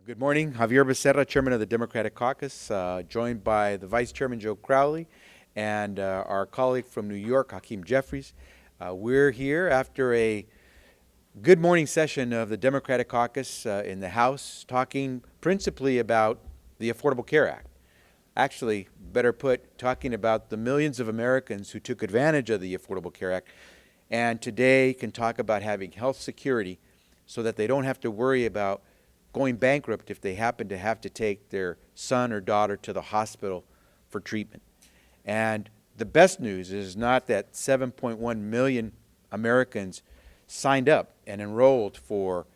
Good morning. Javier Becerra, Chairman of the Democratic Caucus, joined by the Vice Chairman, Joe Crowley, and our colleague from New York, Hakeem Jeffries. We're here after a good morning session of the Democratic Caucus in the House, talking principally about the Affordable Care Act. Actually, better put, talking about the millions of Americans who took advantage of the Affordable Care Act and today can talk about having health security so that they don't have to worry about going bankrupt if they happen to have to take their son or daughter to the hospital for treatment. And the best news is not that 7.1 million Americans signed up and enrolled for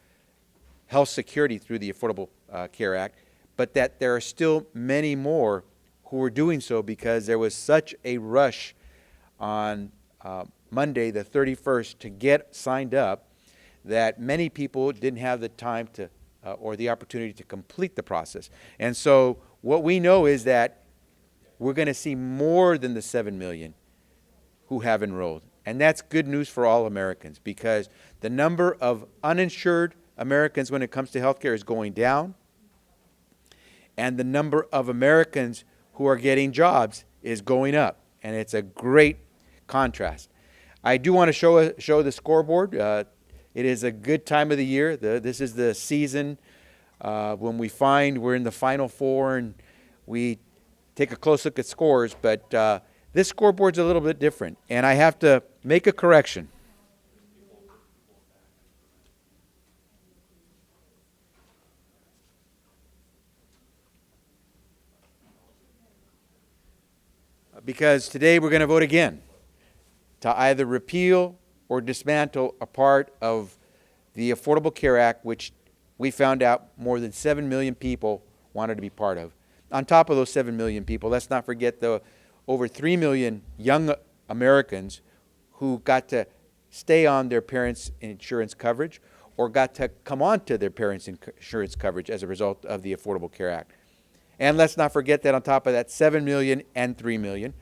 health security through the Affordable Care Act, but that there are still many more who are doing so because there was such a rush on Monday, the 31st, to get signed up that many people didn't have the time to or the opportunity to complete the process. And so what we know is that we're going to see more than the 7 million who have enrolled. And that's good news for all Americans because the number of uninsured Americans when it comes to health care is going down, and the number of Americans who are getting jobs is going up. And it's a great contrast. I do want to show the scoreboard. It is a good time of the year. This is the season when we find we're in the Final Four and we take a close look at scores. But this scoreboard's a little bit different, and I have to make a correction. Because today we're going to vote again to either repeal or dismantle a part of the Affordable Care Act, which we found out more than 7 million people wanted to be part of. On top of those 7 million people, let's not forget the over 3 million young Americans who got to stay on their parents' insurance coverage or got to come on to their parents' insurance coverage as a result of the Affordable Care Act. And let's not forget that on top of that 7 million and 3 million,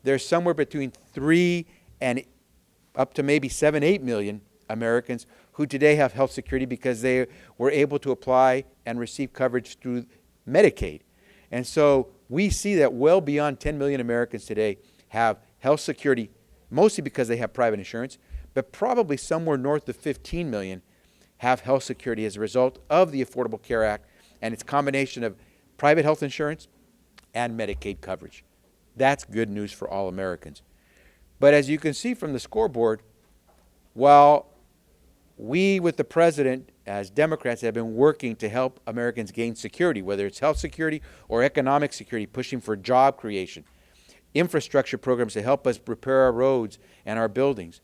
there's somewhere between 3 and up to maybe 7, 8 million Americans who today have health security because they were able to apply and receive coverage through Medicaid. And so we see that well beyond 10 million Americans today have health security, mostly because they have private insurance, but probably somewhere north of 15 million have health security as a result of the Affordable Care Act and its combination of private health insurance and Medicaid coverage. That's good news for all Americans. But as you can see from the scoreboard, while we with the president as Democrats have been working to help Americans gain security, whether it's health security or economic security, pushing for job creation, infrastructure programs to help us repair our roads and our buildings,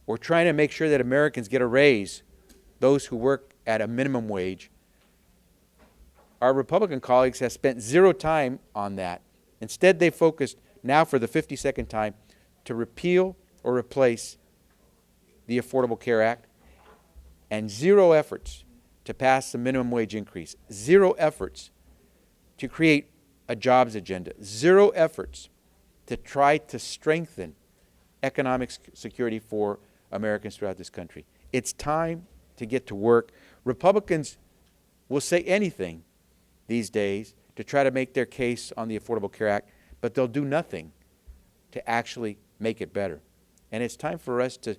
we're trying to make sure that Americans get a raise, those who work at a minimum wage. Our Republican colleagues have spent zero time on that. Instead, they focused now for the 52nd time to repeal or replace the Affordable Care Act, and zero efforts to pass the minimum wage increase, zero efforts to create a jobs agenda, zero efforts to try to strengthen economic security for Americans throughout this country. It's time to get to work. Republicans will say anything these days to try to make their case on the Affordable Care Act, but they'll do nothing to actually make it better. And it's time for us to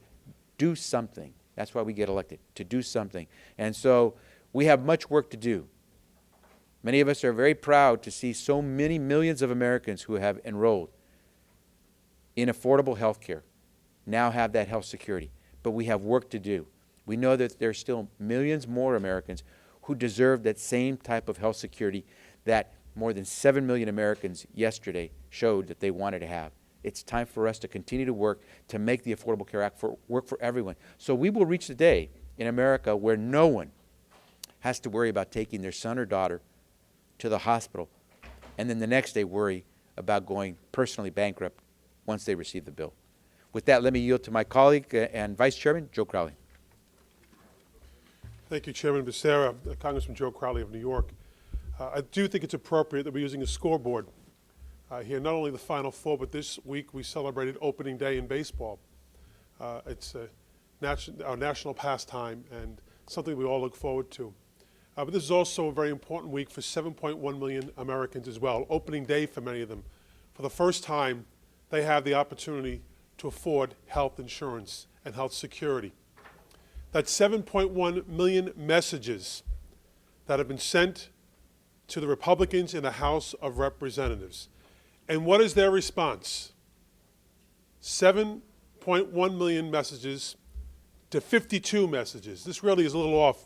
do something. That's why we get elected, to do something. And so we have much work to do. Many of us are very proud to see so many millions of Americans who have enrolled in affordable health care now have that health security. But we have work to do. We know that there are still millions more Americans who deserve that same type of health security that more than 7 million Americans yesterday showed that they wanted to have. It's time for us to continue to work to make the Affordable Care Act work for everyone. So we will reach the day in America where no one has to worry about taking their son or daughter to the hospital and then the next day worry about going personally bankrupt once they receive the bill. With that, let me yield to my colleague and Vice Chairman, Joe Crowley. Thank you, Chairman Becerra. Congressman Joe Crowley of New York. I do think it's appropriate that we're using a scoreboard here, not only the Final Four, but this week we celebrated opening day in baseball. It's our national pastime and something we all look forward to. But this is also a very important week for 7.1 million Americans as well, opening day for many of them. For the first time, they have the opportunity to afford health insurance and health security. That's 7.1 million messages that have been sent to the Republicans in the House of Representatives. And what is their response? 7.1 million messages to 52 messages. This really is a little off.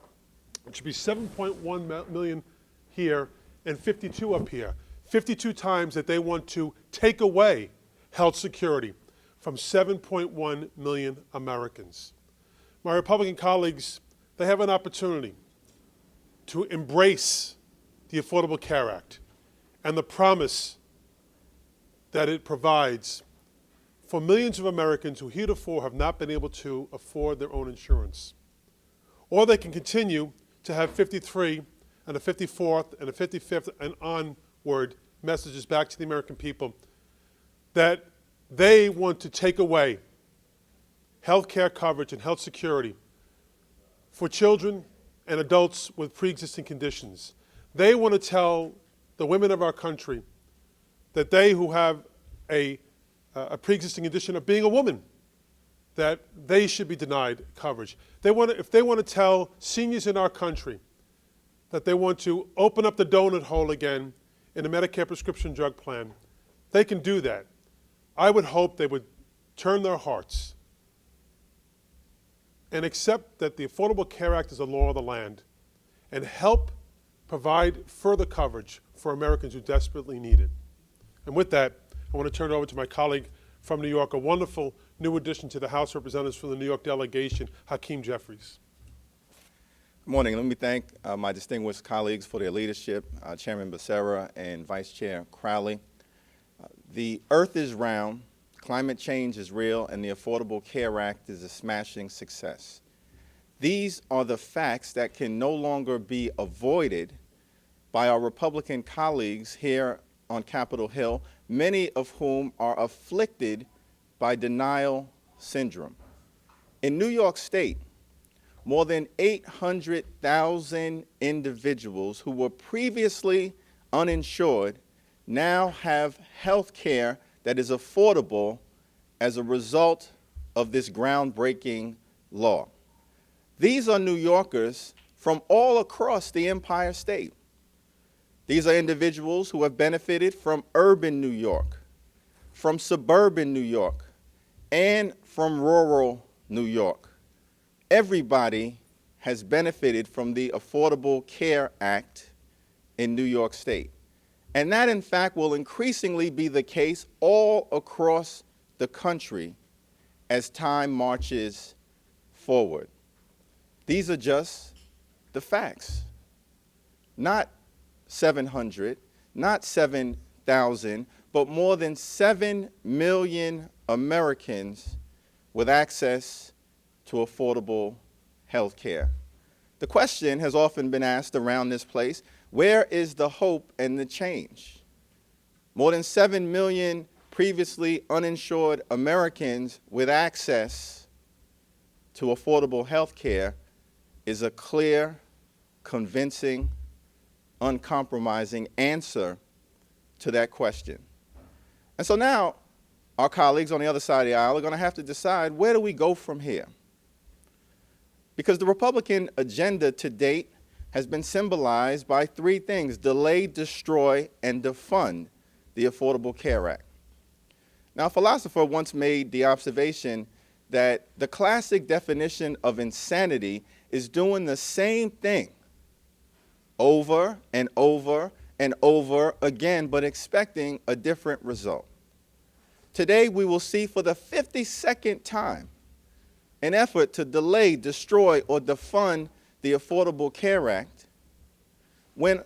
It should be 7.1 million here and 52 up here. 52 times that they want to take away health security from 7.1 million Americans. My Republican colleagues, they have an opportunity to embrace the Affordable Care Act and the promise that it provides for millions of Americans who heretofore have not been able to afford their own insurance. Or they can continue to have 53 and a 54th and a 55th and onward messages back to the American people that they want to take away health care coverage and health security for children and adults with pre-existing conditions. They want to tell the women of our country that they who have a pre-existing condition of being a woman, that they should be denied coverage. If they want to tell seniors in our country that they want to open up the donut hole again in the Medicare prescription drug plan, they can do that. I would hope they would turn their hearts and accept that the Affordable Care Act is a law of the land and help provide further coverage for Americans who desperately need it. And with that, I want to turn it over to my colleague from New York, a wonderful new addition to the House of Representatives from the New York delegation, Hakeem Jeffries. Good morning. Let me thank my distinguished colleagues for their leadership, Chairman Becerra and Vice Chair Crowley. The earth is round, climate change is real, and the Affordable Care Act is a smashing success. These are the facts that can no longer be avoided by our Republican colleagues here on Capitol Hill, many of whom are afflicted by denial syndrome. In New York State, more than 800,000 individuals who were previously uninsured now have health care that is affordable as a result of this groundbreaking law. These are New Yorkers from all across the Empire State. These are individuals who have benefited from urban New York, from suburban New York, and from rural New York. Everybody has benefited from the Affordable Care Act in New York State. And that, in fact, will increasingly be the case all across the country as time marches forward. These are just the facts. Not 700, not 7,000, but more than 7 million Americans with access to affordable health care. The question has often been asked around this place, where is the hope and the change? More than 7 million previously uninsured Americans with access to affordable health care is a clear, convincing, uncompromising answer to that question. And so now our colleagues on the other side of the aisle are going to have to decide, where do we go from here? Because the Republican agenda to date has been symbolized by three things: delay, destroy, and defund the Affordable Care Act. Now, a philosopher once made the observation that the classic definition of insanity is doing the same thing over and over and over again, but expecting a different result. Today, we will see for the 52nd time an effort to delay, destroy, or defund the Affordable Care Act, when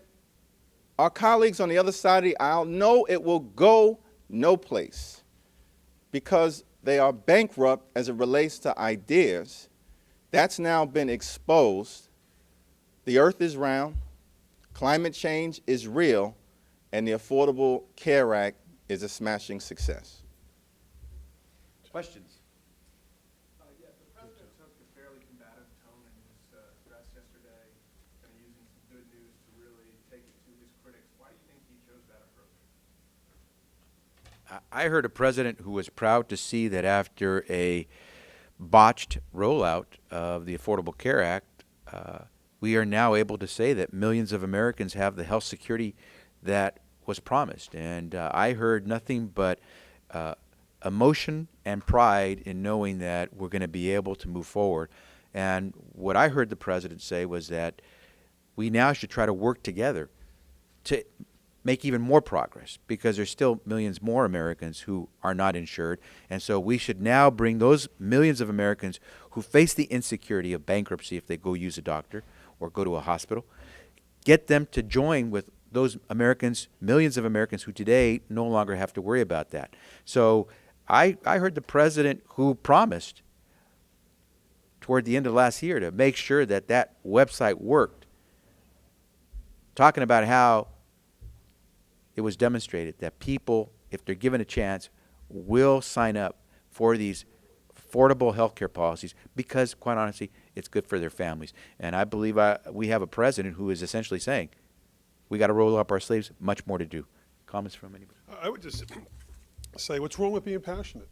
our colleagues on the other side of the aisle know it will go no place because they are bankrupt as it relates to ideas. That's now been exposed. The earth is round, climate change is real, and the Affordable Care Act is a smashing success. Questions? Yeah, the president took a fairly combative tone in his address yesterday, kind of using some good news to really take it to his critics. Why do you think he chose that approach? I heard a president who was proud to see that after a botched rollout of the Affordable Care Act, we are now able to say that millions of Americans have the health security that was promised. And I heard nothing but emotion and pride in knowing that we're going to be able to move forward. And what I heard the president say was that we now should try to work together to make even more progress, because there's still millions more Americans who are not insured. And so we should now bring those millions of Americans who face the insecurity of bankruptcy if they go use a doctor or go to a hospital, get them to join with those Americans, millions of Americans who today no longer have to worry about that. So I heard the president who promised toward the end of last year to make sure that that website worked, talking about how it was demonstrated that people, if they're given a chance, will sign up for these affordable health care policies because, quite honestly, it's good for their families. And I believe we have a president who is essentially saying, we got to roll up our sleeves, much more to do. Comments from anybody? I would just say, what's wrong with being passionate?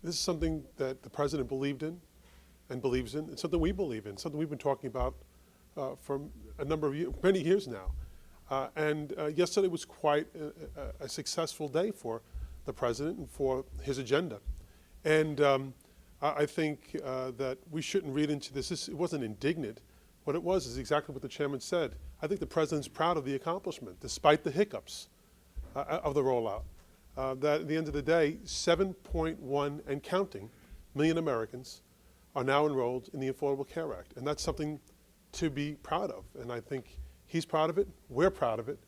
This is something that the president believed in and believes in. It's something we believe in, something we've been talking about for a number of years, many years now. And yesterday was quite a successful day for the president and for his agenda. And I think that we shouldn't read into this. It wasn't indignant. What it was is exactly what the chairman said. I think the president's proud of the accomplishment, despite the hiccups of the rollout. That at the end of the day, 7.1 and counting million Americans are now enrolled in the Affordable Care Act. And that's something to be proud of. And I think he's proud of it. We're proud of it.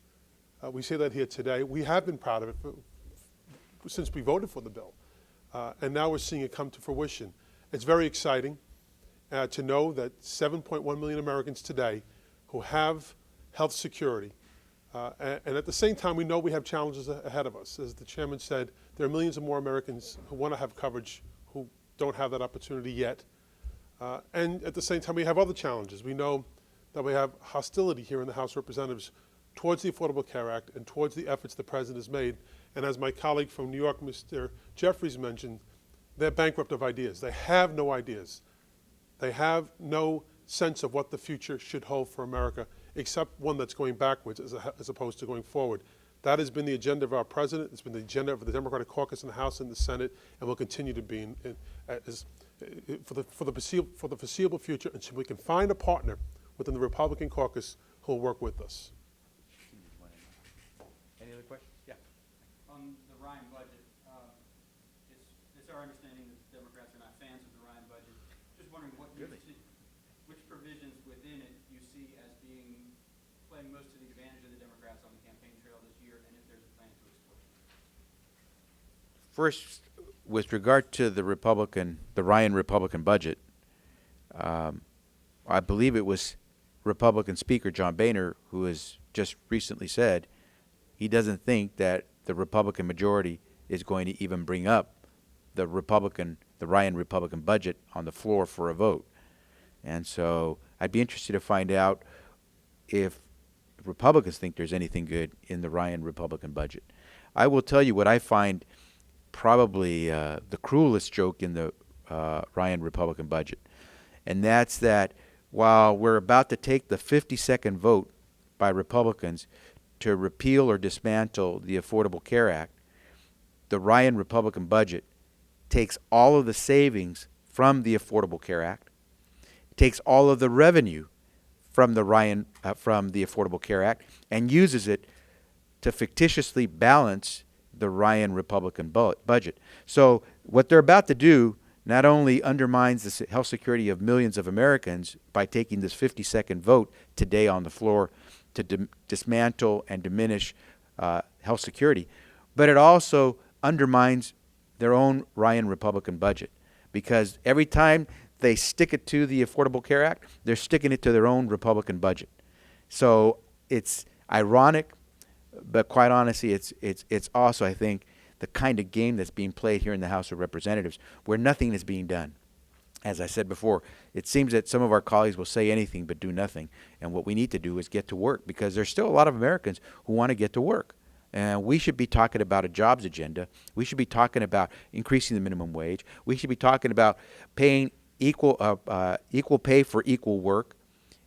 We say that here today. We have been proud of it since we voted for the bill. And now we're seeing it come to fruition. It's very exciting to know that 7.1 million Americans today who have health security. And at the same time, we know we have challenges ahead of us. As the chairman said, there are millions of more Americans who want to have coverage who don't have that opportunity yet. And at the same time, we have other challenges. We know that we have hostility here in the House of Representatives towards the Affordable Care Act and towards the efforts the president has made. And as my colleague from New York, Mr. Jeffries, mentioned, they're bankrupt of ideas. They have no ideas. They have no sense of what the future should hold for America, except one that's going backwards as opposed to going forward. That has been the agenda of our president. It's been the agenda of the Democratic caucus in the House and the Senate, and will continue to be for the foreseeable future until we can find a partner within the Republican caucus who will work with us. Any other questions? Yeah. On the Ryan budget, it's our understanding that Democrats are not fans of the Ryan budget. Just wondering what you see, which provisions within it you see as playing most to the advantage of the Democrats on the campaign trail this year, and if there's a plan to exploit them. First, with regard to the Ryan Republican budget, I believe it was Republican Speaker John Boehner who has just recently said he doesn't think that the Republican majority is going to even bring up the Ryan Republican budget on the floor for a vote. And so I'd be interested to find out if Republicans think there's anything good in the Ryan Republican budget. I will tell you what I find probably the cruelest joke in the Ryan Republican budget, and that's that while we're about to take the 50-second vote by Republicans to repeal or dismantle the Affordable Care Act, the Ryan Republican budget takes all of the savings from the Affordable Care Act, takes all of the revenue from the Affordable Care Act, and uses it to fictitiously balance the Ryan Republican budget. So what they're about to do not only undermines the health security of millions of Americans by taking this 50-second vote today on the floor to dismantle and diminish health security, but it also undermines their own Ryan Republican budget, because every time they stick it to the Affordable Care Act, they're sticking it to their own Republican budget. So it's ironic, but quite honestly, it's also, I think, the kind of game that's being played here in the House of Representatives, where nothing is being done. as I said before, it seems that some of our colleagues will say anything but do nothing. And what we need to do is get to work, because there's still a lot of Americans who want to get to work. And we should be talking about a jobs agenda. We should be talking about increasing the minimum wage. We should be talking about paying equal pay for equal work.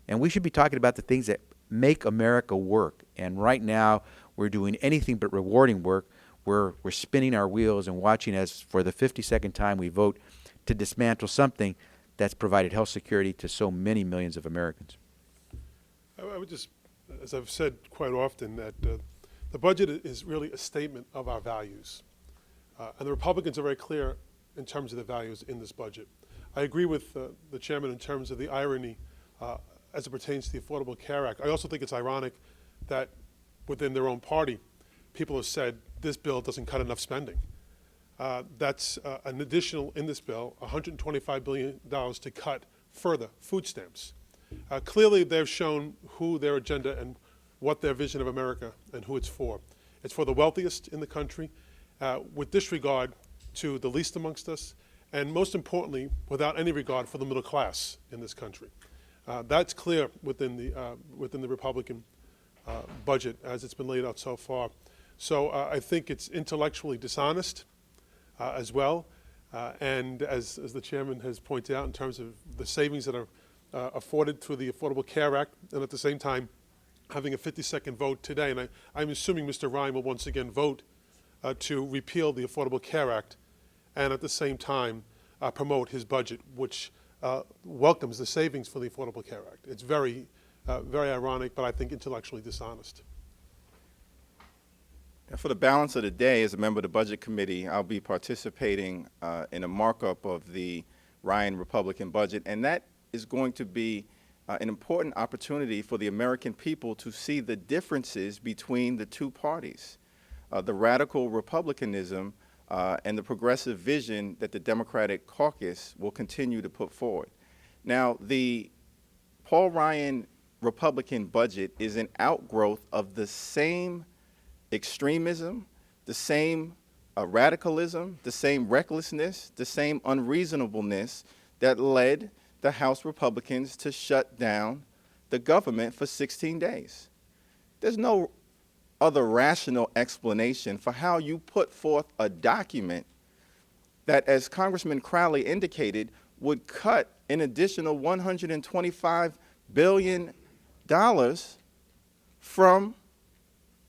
And we should be talking about the things that make America work. And right now, we're doing anything but rewarding work. We're spinning our wheels and watching as, for the 52nd time, we vote to dismantle something that's provided health security to so many millions of Americans. I would just, as I've said quite often, that the budget is really a statement of our values. And the Republicans are very clear in terms of the values in this budget. I agree with the chairman in terms of the irony as it pertains to the Affordable Care Act. I also think it's ironic that within their own party, people have said this bill doesn't cut enough spending. That's an additional, in this bill, $125 billion to cut further food stamps. Clearly, they've shown who their agenda and what their vision of America and who it's for. It's for the wealthiest in the country, with disregard to the least amongst us, and most importantly, without any regard for the middle class in this country. That's clear within the Republican budget as it's been laid out so far. So I think it's intellectually dishonest as well, and as the chairman has pointed out in terms of the savings that are afforded through the Affordable Care Act, and at the same time having a 52nd vote today. And I'm assuming Mr. Ryan will once again vote to repeal the Affordable Care Act and at the same time promote his budget, which welcomes the savings for the Affordable Care Act. It's very, very ironic, but I think intellectually dishonest. For the balance of the day, as a member of the Budget Committee, I'll be participating in a markup of the Ryan Republican budget, and that is going to be an important opportunity for the American people to see the differences between the two parties, the radical Republicanism and the progressive vision that the Democratic caucus will continue to put forward. Now, the Paul Ryan Republican budget is an outgrowth of the same extremism, the same radicalism, the same recklessness, the same unreasonableness that led the House Republicans to shut down the government for 16 days. There's no other rational explanation for how you put forth a document that, as Congressman Crowley indicated, would cut an additional $125 billion from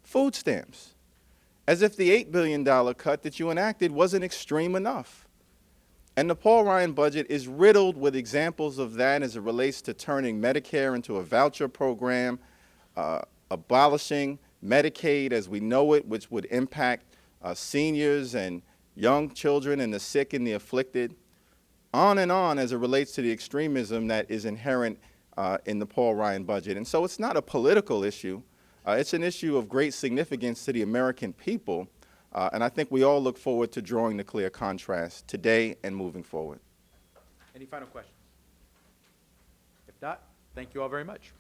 food stamps, as if the $8 billion cut that you enacted wasn't extreme enough. And the Paul Ryan budget is riddled with examples of that as it relates to turning Medicare into a voucher program, abolishing Medicaid as we know it, which would impact seniors and young children and the sick and the afflicted, on and on as it relates to the extremism that is inherent in the Paul Ryan budget. And so it's not a political issue. It's an issue of great significance to the American people, and I think we all look forward to drawing the clear contrast today and moving forward. Any final questions? If not, thank you all very much.